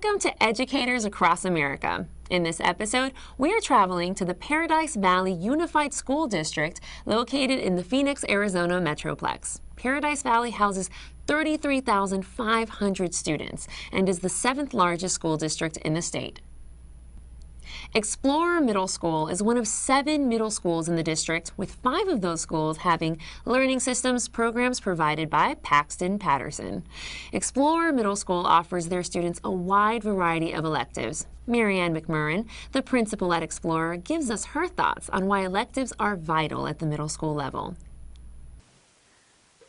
Welcome to Educators Across America. In this episode, we are traveling to the Paradise Valley Unified School District located in the Phoenix, Arizona Metroplex. Paradise Valley houses 33,500 students and is the 7th largest school district in the state. Explorer Middle School is one of 7 middle schools in the district, with 5 of those schools having learning systems programs provided by Paxton Patterson. Explorer Middle School offers their students a wide variety of electives. Marianne McMurrin, the principal at Explorer, gives us her thoughts on why electives are vital at the middle school level.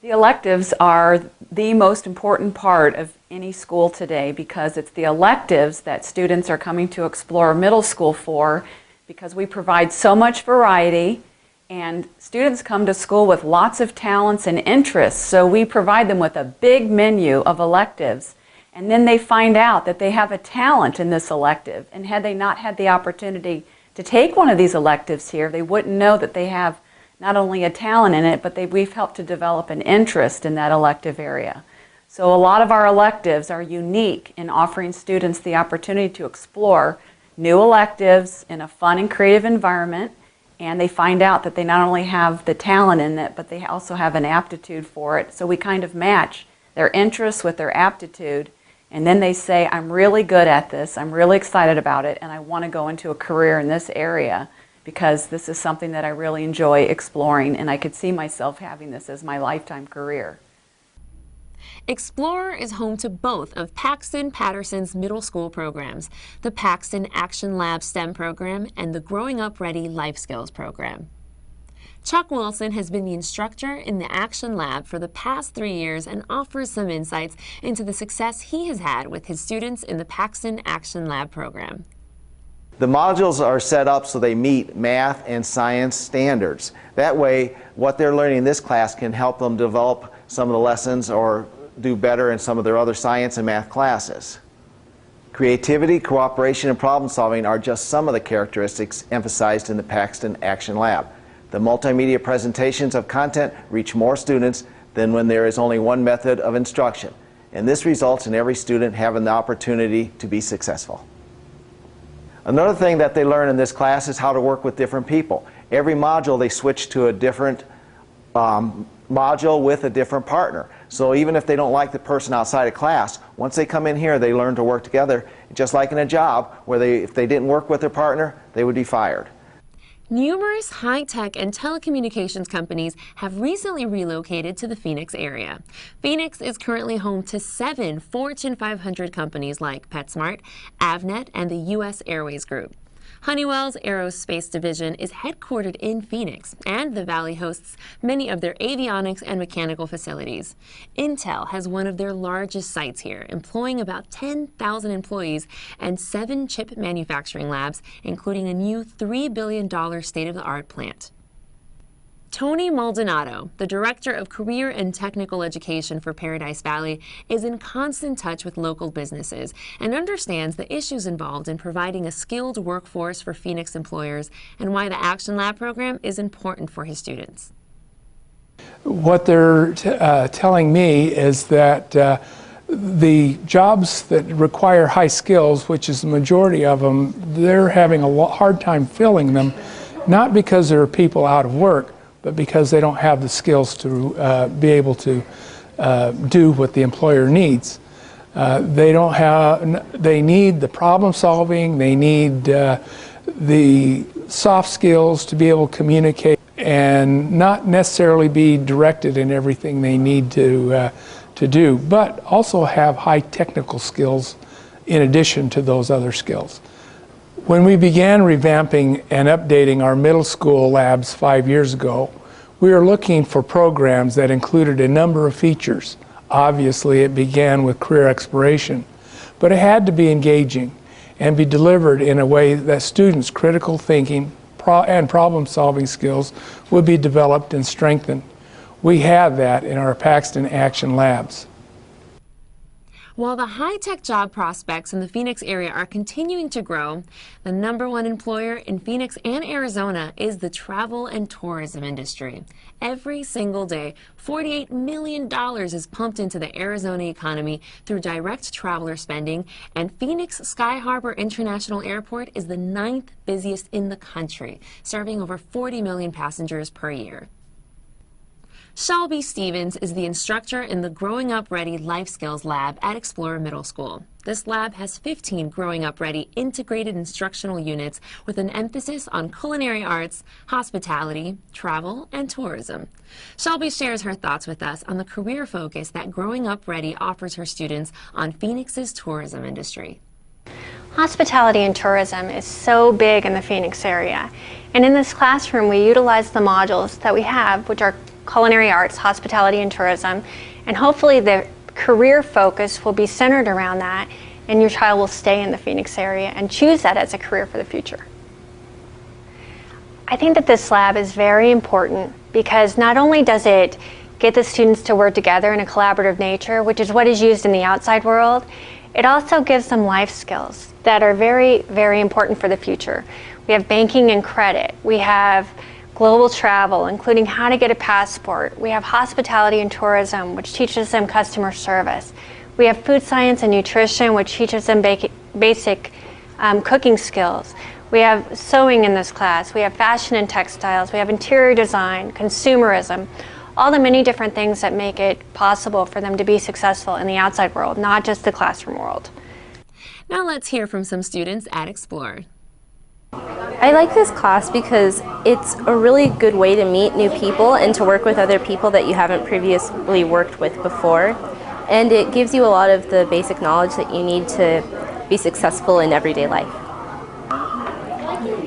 The electives are the most important part of any school today because it's the electives that students are coming to Explorer Middle School for, because we provide so much variety and students come to school with lots of talents and interests, so we provide them with a big menu of electives, and then they find out that they have a talent in this elective, and had they not had the opportunity to take one of these electives here, they wouldn't know that they have not only a talent in it, but we've helped to develop an interest in that elective area. So a lot of our electives are unique in offering students the opportunity to explore new electives in a fun and creative environment, and they find out that they not only have the talent in it, but they also have an aptitude for it. So we kind of match their interests with their aptitude, and then they say, I'm really good at this, I'm really excited about it, and I want to go into a career in this area, because this is something that I really enjoy exploring, and I could see myself having this as my lifetime career. Explorer is home to both of Paxton Patterson's middle school programs, the Paxton Action Lab STEM program and the Growing Up Ready Life Skills program. Chuck Wilson has been the instructor in the Action Lab for the past 3 years and offers some insights into the success he has had with his students in the Paxton Action Lab program. The modules are set up so they meet math and science standards. That way, what they're learning in this class can help them develop some of the lessons or do better in some of their other science and math classes. Creativity, cooperation, and problem solving are just some of the characteristics emphasized in the Paxton Action Lab. The multimedia presentations of content reach more students than when there is only one method of instruction, and this results in every student having the opportunity to be successful. Another thing that they learn in this class is how to work with different people. Every module they switch to a different module with a different partner. So even if they don't like the person outside of class, once they come in here they learn to work together, just like in a job where if they didn't work with their partner, they would be fired. Numerous high-tech and telecommunications companies have recently relocated to the Phoenix area. Phoenix is currently home to 7 Fortune 500 companies like PetSmart, Avnet, and the U.S. Airways Group. Honeywell's aerospace division is headquartered in Phoenix, and the valley hosts many of their avionics and mechanical facilities. Intel has one of their largest sites here, employing about 10,000 employees and 7 chip manufacturing labs, including a new $3 billion state-of-the-art plant. Tony Maldonado, the Director of Career and Technical Education for Paradise Valley, is in constant touch with local businesses and understands the issues involved in providing a skilled workforce for Phoenix employers and why the Action Lab program is important for his students. What they're telling me is that the jobs that require high skills, which is the majority of them, they're having a hard time filling them, not because there are people out of work, but because they don't have the skills to be able to do what the employer needs. They need the problem solving, they need the soft skills to be able to communicate and not necessarily be directed in everything they need to do, but also have high technical skills in addition to those other skills. When we began revamping and updating our middle school labs 5 years ago, we were looking for programs that included a number of features. Obviously, it began with career exploration, but it had to be engaging and be delivered in a way that students' critical thinking and problem-solving skills would be developed and strengthened. We have that in our Paxton Action Labs. While the high-tech job prospects in the Phoenix area are continuing to grow, the #1 employer in Phoenix and Arizona is the travel and tourism industry. Every single day, $48 million is pumped into the Arizona economy through direct traveler spending, and Phoenix Sky Harbor International Airport is the 9th busiest in the country, serving over 40 million passengers per year. Shelby Stevens is the instructor in the Growing Up Ready Life Skills Lab at Explorer Middle School. This lab has 15 Growing Up Ready integrated instructional units with an emphasis on culinary arts, hospitality, travel, and tourism. Shelby shares her thoughts with us on the career focus that Growing Up Ready offers her students on Phoenix's tourism industry. Hospitality and tourism is so big in the Phoenix area. And in this classroom, we utilize the modules that we have, which are culinary arts, hospitality, and tourism, and hopefully the career focus will be centered around that, and your child will stay in the Phoenix area and choose that as a career for the future. I think that this lab is very important because not only does it get the students to work together in a collaborative nature, which is what is used in the outside world, it also gives them life skills that are very, very important for the future. We have banking and credit. We have global travel, including how to get a passport. We have hospitality and tourism, which teaches them customer service. We have food science and nutrition, which teaches them basic cooking skills. We have sewing in this class. We have fashion and textiles. We have interior design, consumerism, all the many different things that make it possible for them to be successful in the outside world, not just the classroom world. Now let's hear from some students at Explorer. I like this class because it's a really good way to meet new people and to work with other people that you haven't previously worked with before. And it gives you a lot of the basic knowledge that you need to be successful in everyday life.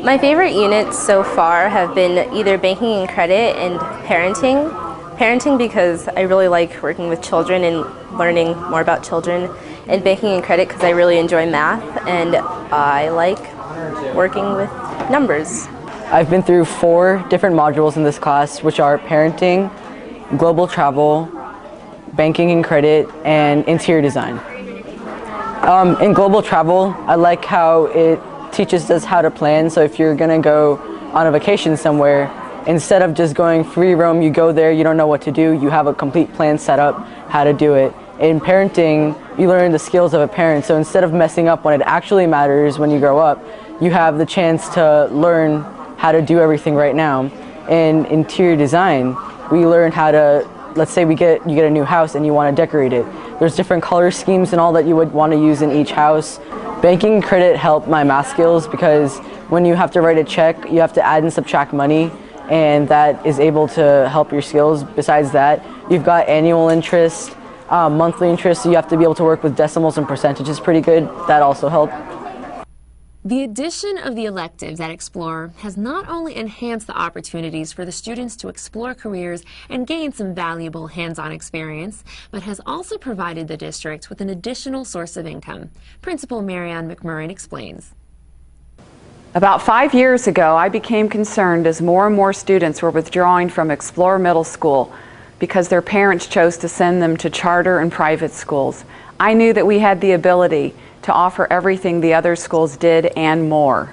My favorite units so far have been either banking and credit and parenting. Parenting because I really like working with children and learning more about children, and banking and credit because I really enjoy math and I like working with numbers. I've been through 4 different modules in this class, which are parenting, global travel, banking and credit, and interior design. In global travel, I like how it teaches us how to plan. So if you're gonna go on a vacation somewhere, instead of just going free roam, you go there, you don't know what to do, you have a complete plan set up, how to do it. In parenting, you learn the skills of a parent. So instead of messing up when it actually matters when you grow up, you have the chance to learn how to do everything right now. In interior design, we learn how to, let's say you get a new house and you want to decorate it. There's different color schemes and all that you would want to use in each house. Banking and credit help my math skills because when you have to write a check, you have to add and subtract money, and that is able to help your skills. Besides that, you've got annual interest, monthly interest, so you have to be able to work with decimals and percentages pretty good. That also helped. The addition of the electives at Explorer has not only enhanced the opportunities for the students to explore careers and gain some valuable hands-on experience, but has also provided the district with an additional source of income. Principal Marianne McMurrin explains. About 5 years ago, I became concerned as more and more students were withdrawing from Explorer Middle School because their parents chose to send them to charter and private schools. I knew that we had the ability to offer everything the other schools did and more.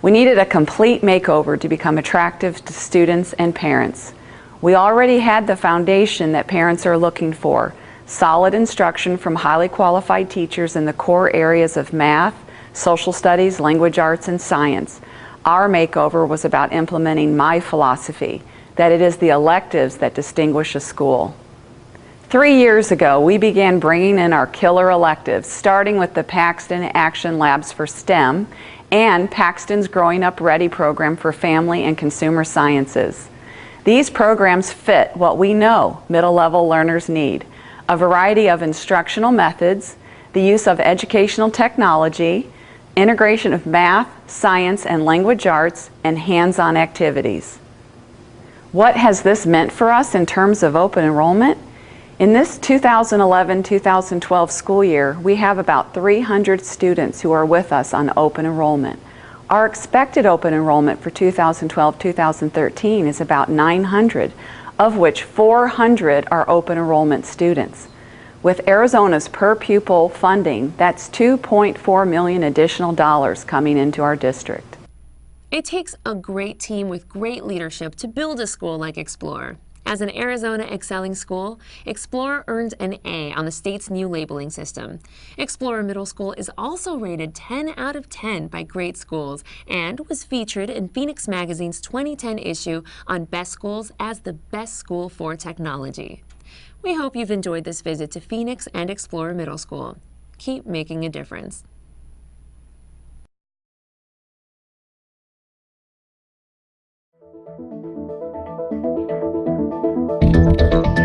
We needed a complete makeover to become attractive to students and parents. We already had the foundation that parents are looking for: solid instruction from highly qualified teachers in the core areas of math, social studies, language arts, and science. Our makeover was about implementing my philosophy, that it is the electives that distinguish a school. 3 years ago, we began bringing in our killer electives, starting with the Paxton Action Labs for STEM and Paxton's Growing Up Ready program for family and consumer sciences. These programs fit what we know middle-level learners need: a variety of instructional methods, the use of educational technology, integration of math, science, and language arts, and hands-on activities. What has this meant for us in terms of open enrollment? In this 2011-2012 school year, we have about 300 students who are with us on open enrollment. Our expected open enrollment for 2012-2013 is about 900, of which 400 are open enrollment students. With Arizona's per pupil funding, that's $2.4 million additional dollars coming into our district. It takes a great team with great leadership to build a school like Explorer. As an Arizona excelling school, Explorer earned an A on the state's new labeling system. Explorer Middle School is also rated 10 out of 10 by Great Schools and was featured in Phoenix Magazine's 2010 issue on Best Schools as the best school for technology. We hope you've enjoyed this visit to Phoenix and Explorer Middle School. Keep making a difference. Thank you.